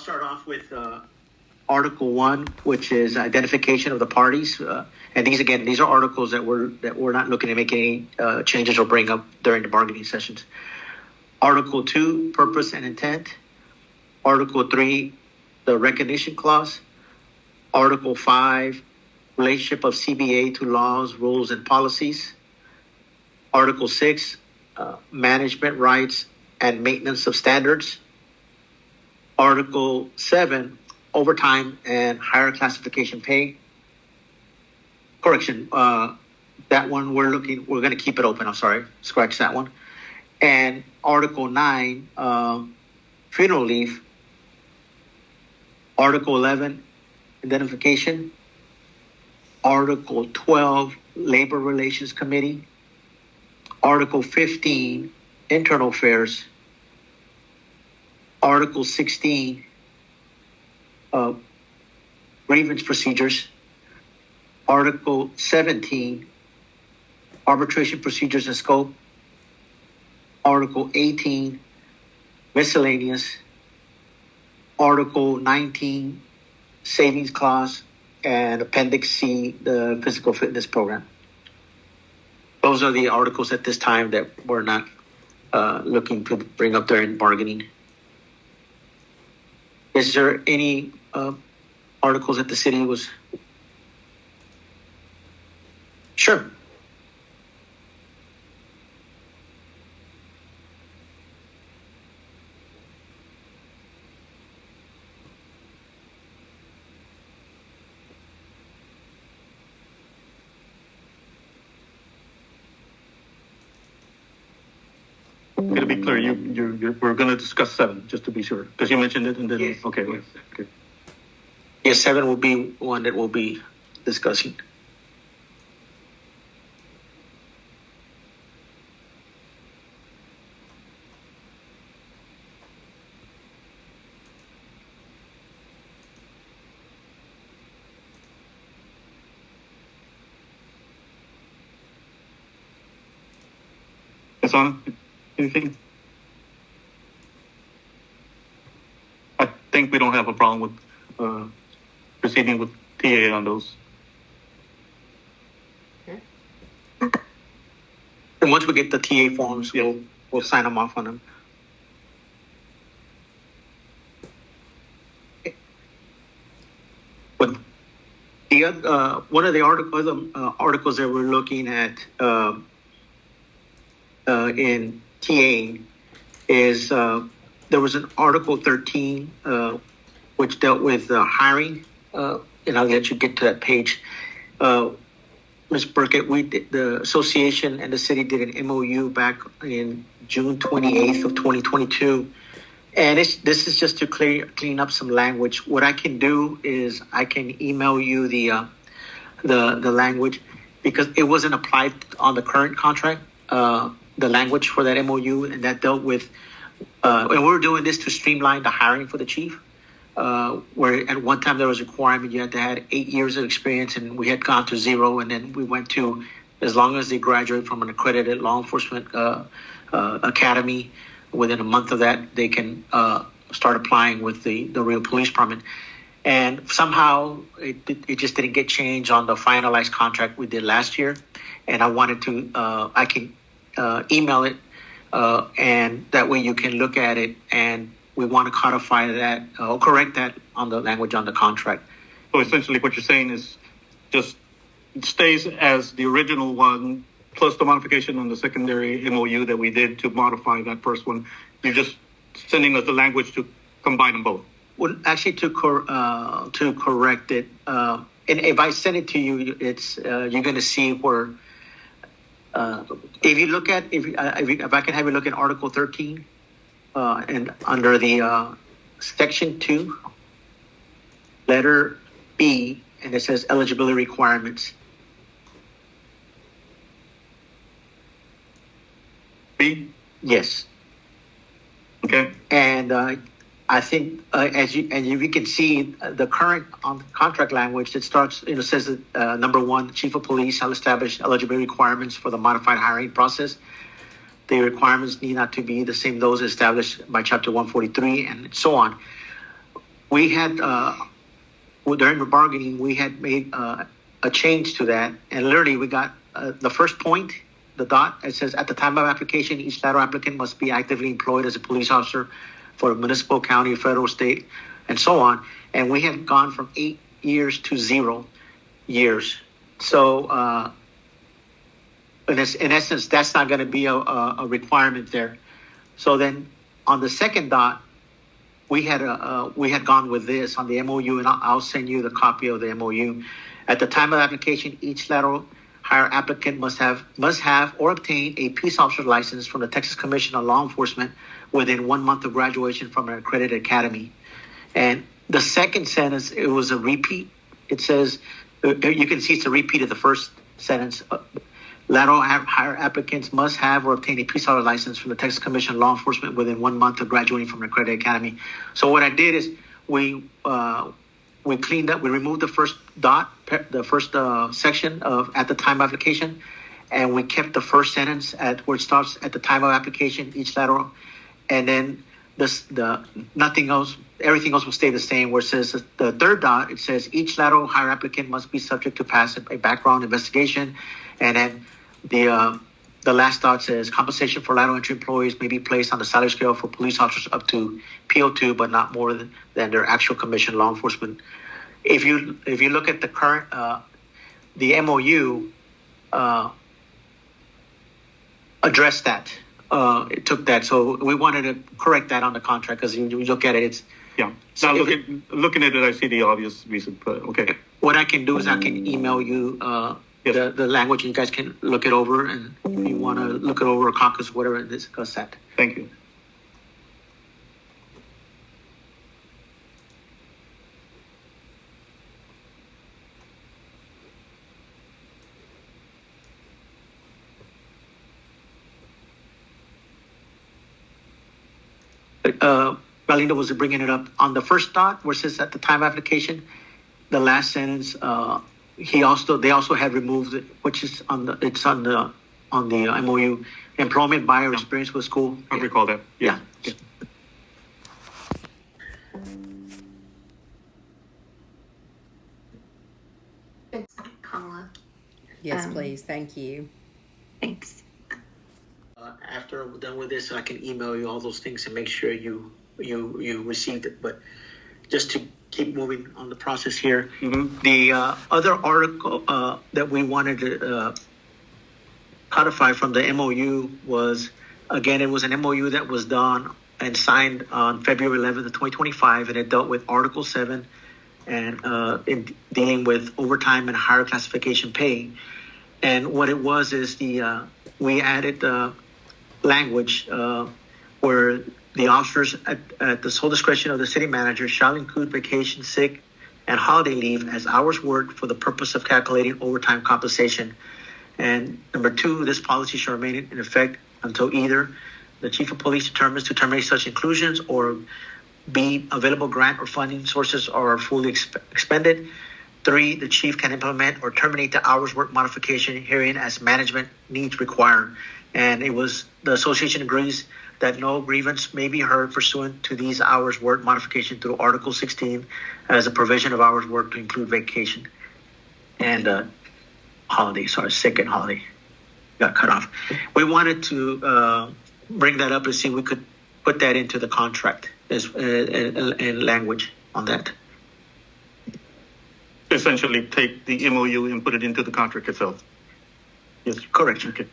start off with Article 1, which is identification of the parties. And these are articles that we're not looking to make any changes or bring up during the bargaining sessions. Article 2, purpose and intent. Article 3, the recognition clause. Article 5, relationship of CBA to laws, rules, and policies. Article 6, management rights and maintenance of standards. Article 7, overtime and higher classification pay. Correction, that one we're going to keep it open. I'm sorry, scratch that one. And Article 9, funeral leave. Article 11, identification. Article 12, labor relations committee. Article 15, internal affairs. Article 16, grievance procedures. Article 17, arbitration procedures and scope. Article 18, miscellaneous. Article 19, savings clause. And Appendix C, the physical fitness program. Those are the articles at this time that we're not looking to bring up during bargaining. Is there any articles that the city was? Sure. To be clear, we're going to discuss 7, just to be sure, because you mentioned it, and then Yes. Okay. Yes, 7 will be one that we'll be discussing. That's on. Anything? I think we don't have a problem with proceeding with TA on those. And once we get the TA forms, we'll sign them off on them. But the one of the articles that we're looking at in TA is there was an Article 13 which dealt with hiring, and I'll let you get to that page. Ms. Burkett, the association and the city did an MOU back in June 28th of 2022. And this is just to clean up some language. What I can do is I can email you the language, because it wasn't applied on the current contract, the language for that MOU, and that dealt with, and we're doing this to streamline the hiring for the chief. Where at one time there was a requirement you had to have 8 years of experience, and we had gone to 0, and then we went to as long as they graduate from an accredited law enforcement academy. Within a month of that, they can start applying with the real police department. And somehow it just didn't get changed on the finalized contract we did last year. And I wanted to, I can email it, and that way you can look at it, and we want to codify that or correct that on the language on the contract. So essentially what you're saying is just it stays as the original one, plus the modification on the secondary MOU that we did to modify that first one. You're just sending us the language to combine them both. Well, actually, to correct it, and if I send it to you, it's you're going to see where. If you look at if I can have you look at Article 13, and under the Section 2, letter B, and it says eligibility requirements. B? Yes. Okay. And I think as you can see, the current contract language that starts, says that number 1, chief of police shall establish eligibility requirements for the modified hiring process. The requirements need not to be the same those established by Chapter 143, and so on. we had during the bargaining, we had made a change to that, and literally we got the first point, the dot. It says at the time of application, each lateral applicant must be actively employed as a police officer for a municipal, county, federal, state, and so on. And we had gone from 8 years to 0 years. So in essence, that's not going to be a requirement there. So then on the second dot, we had gone with this on the MOU, and I'll send you the copy of the MOU. At the time of application, each lateral hire applicant must have or obtain a peace officer's license from the Texas Commission on Law Enforcement within 1 month of graduation from an accredited academy. And the second sentence, it was a repeat. It says, you can see it's a repeat of the first sentence. Lateral hire applicants must have or obtain a peace officer license from the Texas Commission on Law Enforcement within 1 month of graduating from an accredited academy. So what I did is we cleaned up. We removed the first dot, the first section of at the time of application, and we kept the first sentence at where it starts at the time of application, each lateral, and then nothing else. Everything else will stay the same. Where it says the third dot, it says each lateral hire applicant must be subject to pass a background investigation, and then the last dot says compensation for lateral entry employees may be placed on the salary scale for police officers up to PO2, but not more than their actual commission law enforcement. If you look at the current the MOU addressed that. It took that, so we wanted to correct that on the contract because you look at it, it's Yeah. Now looking at it, I see the obvious reason, but okay. What I can do is I can email you Yes. the language, and you guys can look it over, and if you want to look it over or caucus, whatever, and discuss that. Thank you. Valinda was bringing it up on the first dot where it says at the time of application, the last sentence. They also had removed it, which is on the MOU, employment by or experience with school. I recall that. Yeah. It's Kamala. Yes, please. Thank you. Thanks. After I'm done with this, I can email you all those things and make sure you received it. But just to keep moving on the process here, the other article that we wanted to codify from the MOU was, again, it was an MOU that was done and signed on February 11th of 2025, and it dealt with Article 7 and in dealing with overtime and higher classification pay. And what it was is we added language where the officers at the sole discretion of the city manager shall include vacation, sick, and holiday leave as hours worked for the purpose of calculating overtime compensation. And number 2, this policy shall remain in effect until either the chief of police determines to terminate such inclusions, or B, available grant or funding sources are fully expended. 3, the chief can implement or terminate the hours work modification herein as management needs require. And it was, the association agrees that no grievance may be heard pursuant to these hours work modification through Article 16 as a provision of hours work to include vacation and sick and holiday got cut off. We wanted to bring that up and see if we could put that into the contract as in language on that. Essentially, take the MOU and put it into the contract itself. Yes, correct. Okay.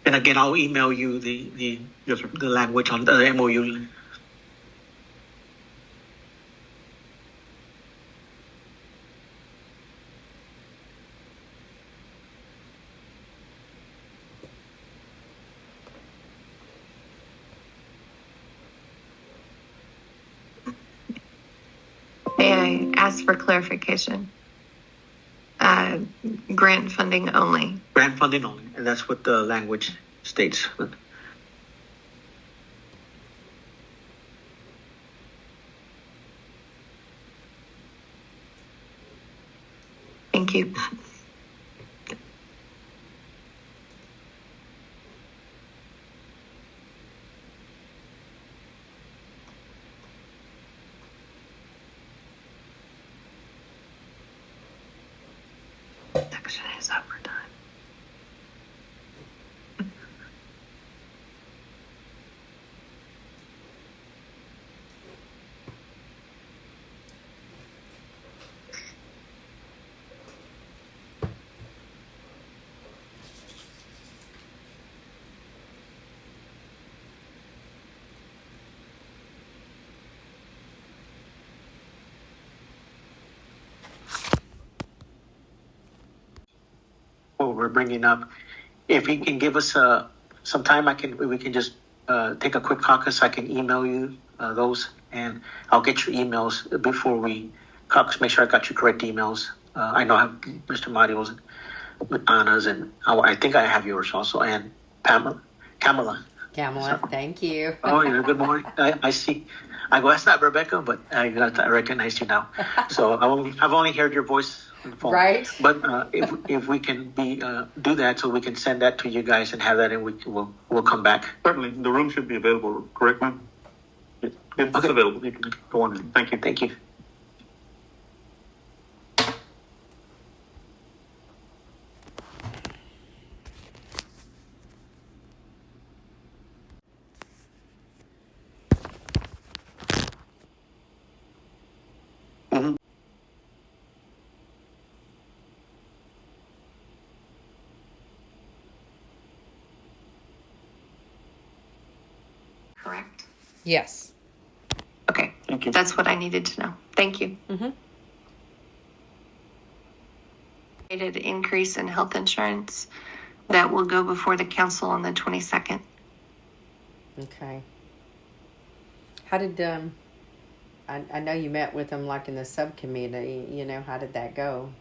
And again, I'll email you the Yes, sir. the language on the MOU. May I ask for clarification? Grant funding only. Grant funding only, and that's what the language states. Thank you. Section is overtime. What we're bringing up, if you can give us some time, we can just take a quick caucus. I can email you those, and I'll get your emails before we caucus. Make sure I got your correct emails. I know I have Mr. Mario's and Anna's, and I think I have yours also, and Kamala. Kamala, So- thank you. Oh, yeah, good morning. I see. I go, that's not Rebecca, but I recognize you now. So I've only heard your voice on the phone. Right. But if we can do that, so we can send that to you guys and have that, and we'll come back. Certainly, the room should be available, correct, ma'am? It's Okay. available. You can go on in. Thank you. Thank you. Correct. Yes. Okay. Thank you. That's what I needed to know. Thank you. Mm-hmm. Increase in health insurance that will go before the council on the 22nd. Okay. How did I know you met with them like in the subcommittee. You know, how did that go?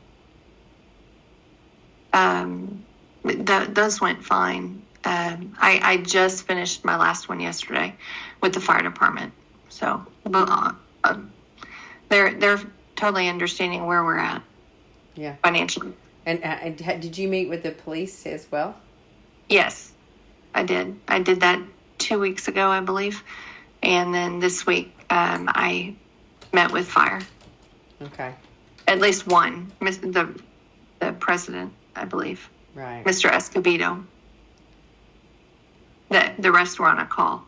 Those went fine. I just finished my last one yesterday with the fire department. So, but they're totally understanding where we're at Yeah. financially. And did you meet with the police as well? Yes, I did. I did that 2 weeks ago, I believe. And then this week, I met with fire. Okay. At least one, the president, I believe, Right. Mr. Escobedo. The rest were on a call.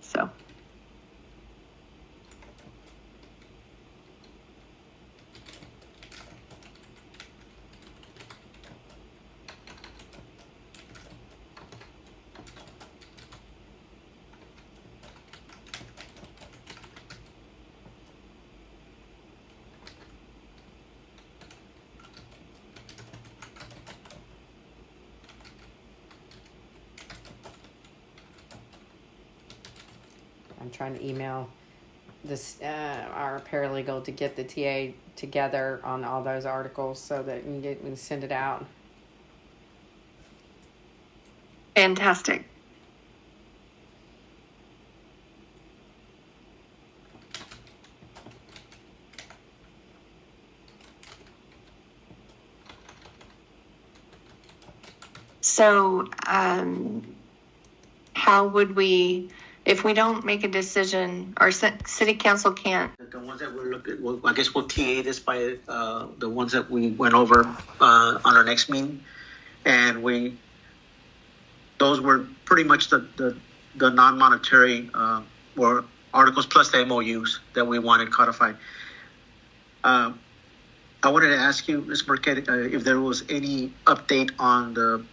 So. I'm trying to email this our paralegal to get the TA together on all those articles so that we can send it out. Fantastic. So, how would we, if we don't make a decision, or city council can't? The ones that we're looking, I guess we'll TA this by the ones that we went over on our next meeting, and those were pretty much the non-monetary or articles plus the MOUs that we wanted codified. I wanted to ask you, Ms. Burkett, if there was any update on the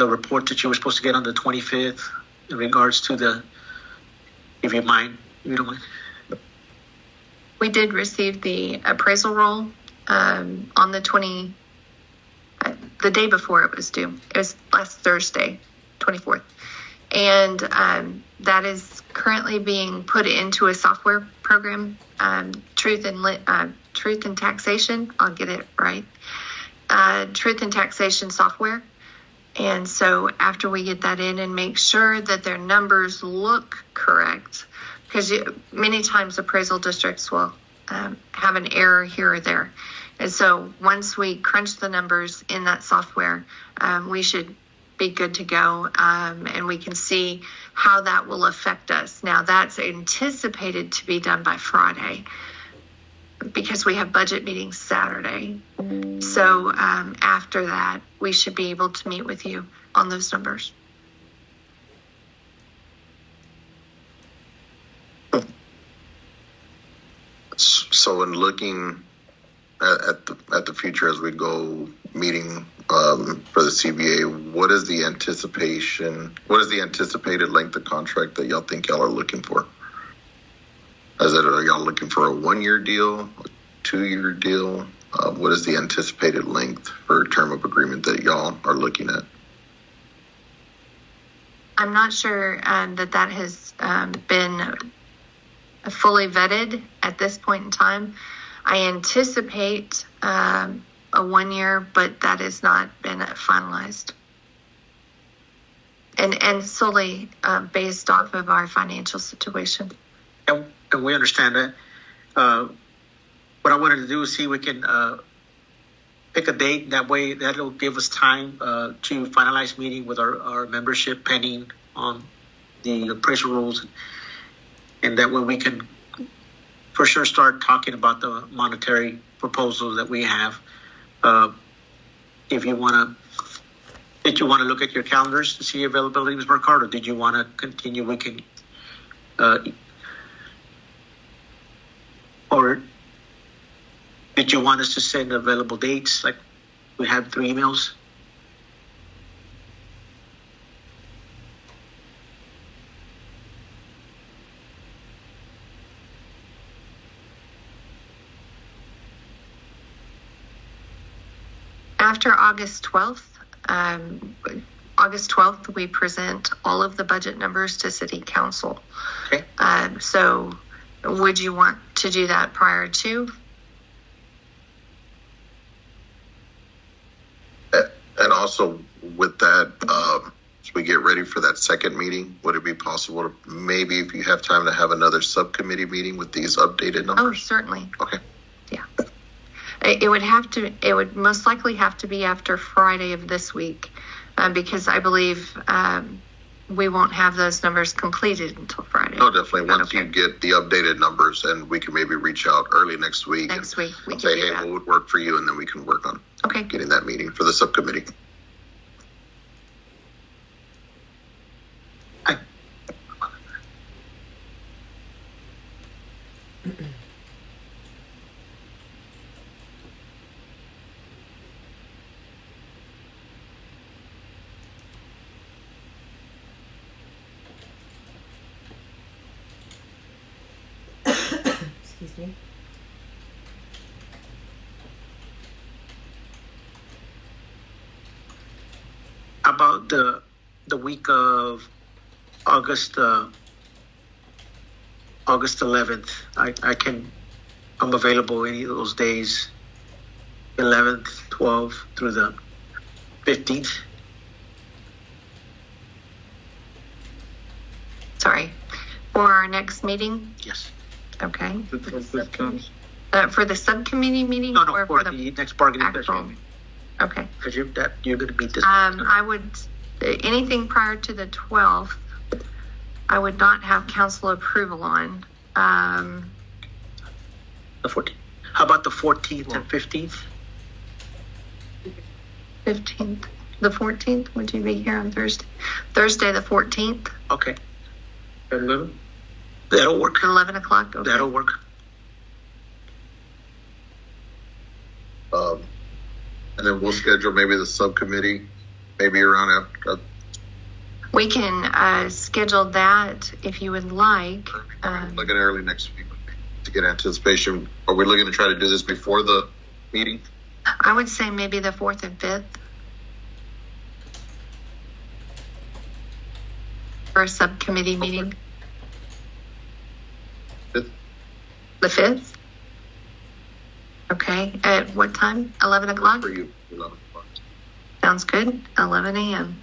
report that you were supposed to get on the 25th in regards to if you mind, if you don't mind. We did receive the appraisal roll on the the day before it was due. It was last Thursday, 24th. And that is currently being put into a software program, Truth and Taxation. I'll get it right. Truth and Taxation software. And so after we get that in and make sure that their numbers look correct, because many times appraisal districts will have an error here or there. And so once we crunch the numbers in that software, we should be good to go, and we can see how that will affect us. Now, that's anticipated to be done by Friday because we have budget meetings Saturday. So after that, we should be able to meet with you on those numbers. So in looking at the future as we go meeting for the CBA, what is the anticipated length of contract that y'all think y'all are looking for? Are y'all looking for a 1-year deal, a 2-year deal? What is the anticipated length for term of agreement that y'all are looking at? I'm not sure that has been fully vetted at this point in time. I anticipate a 1 year, but that has not been finalized. And solely based off of our financial situation. And we understand that. What I wanted to do is see if we can pick a date. That way, that'll give us time to finalize meeting with our membership pending on the appraisal rules. And that way we can for sure start talking about the monetary proposals that we have. If you want to, did you want to look at your calendars to see availability, Ms. Burkhardt, or did you want to continue? We can, or did you want us to send available dates? Like we have 3 emails. After August 12th, we present all of the budget numbers to City Council. Okay. So would you want to do that prior to? And also with that, as we get ready for that second meeting, would it be possible to maybe, if you have time, to have another subcommittee meeting with these updated numbers? Oh, certainly. Okay. Yeah. It would most likely have to be after Friday of this week, because I believe we won't have those numbers completed until Friday. No, definitely. Once you get the updated numbers, and we can maybe reach out early next week. Next week, we and can say, do hey, that. what would work for you? And then we can work on Okay. getting that meeting for the subcommittee. Excuse me. About the week of August 11th, I'm available any of those days, 11th, 12th through the 15th. Sorry. For our next meeting? Yes. Okay. For For the subcommittee meeting? No, or for the next bargaining actual? session. Okay. Because you're going to meet this. I would, anything prior to the 12th, I would not have council approval on. The 14th. How about the 14th and 15th? 15th. The 14th, would you be here on Thursday? Thursday the 14th, Okay. 11? That'll work. 11 o'clock? Okay. That'll work. And then we'll schedule maybe the subcommittee, maybe around We can schedule that if you would like. looking early next week to get anticipation. Are we looking to try to do this before the meeting? I would say maybe the 4th and 5th. For a subcommittee meeting. Fifth? The 5th? Okay. At what time? 11 o'clock? For you, 11 o'clock. Sounds good. 11 a.m.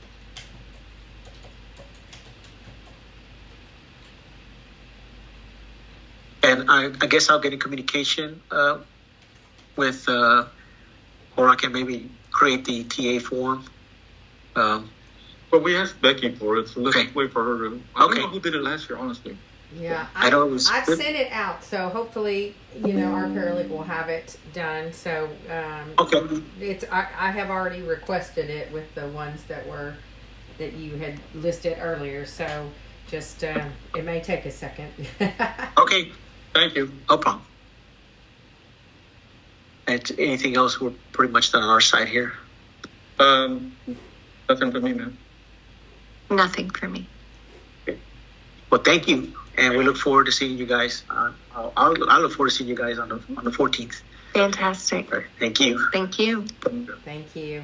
And I guess I'll get in communication with, or I can maybe create the TA form. But we asked Becky for it, so let's Okay. wait for her to. I don't Okay. know who did it last year, honestly. Yeah, I know it was I've good. sent it out, so hopefully, our paralegal will have it done. So Okay. I have already requested it with the ones that you had listed earlier. So just it may take a second. Okay. Thank you. No problem. And anything else? We're pretty much done on our side here. Nothing for me, man. Nothing for me. Well, thank you, and we look forward to seeing you guys. I look forward to seeing you guys on the 14th. Fantastic. All right. Thank you. Thank you. Thank you. Thank you.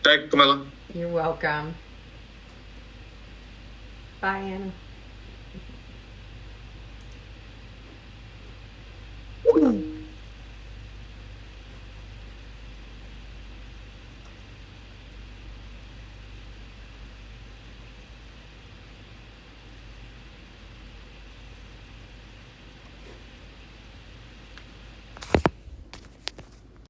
Thank you, Camilla. You're welcome. Bye, Anna.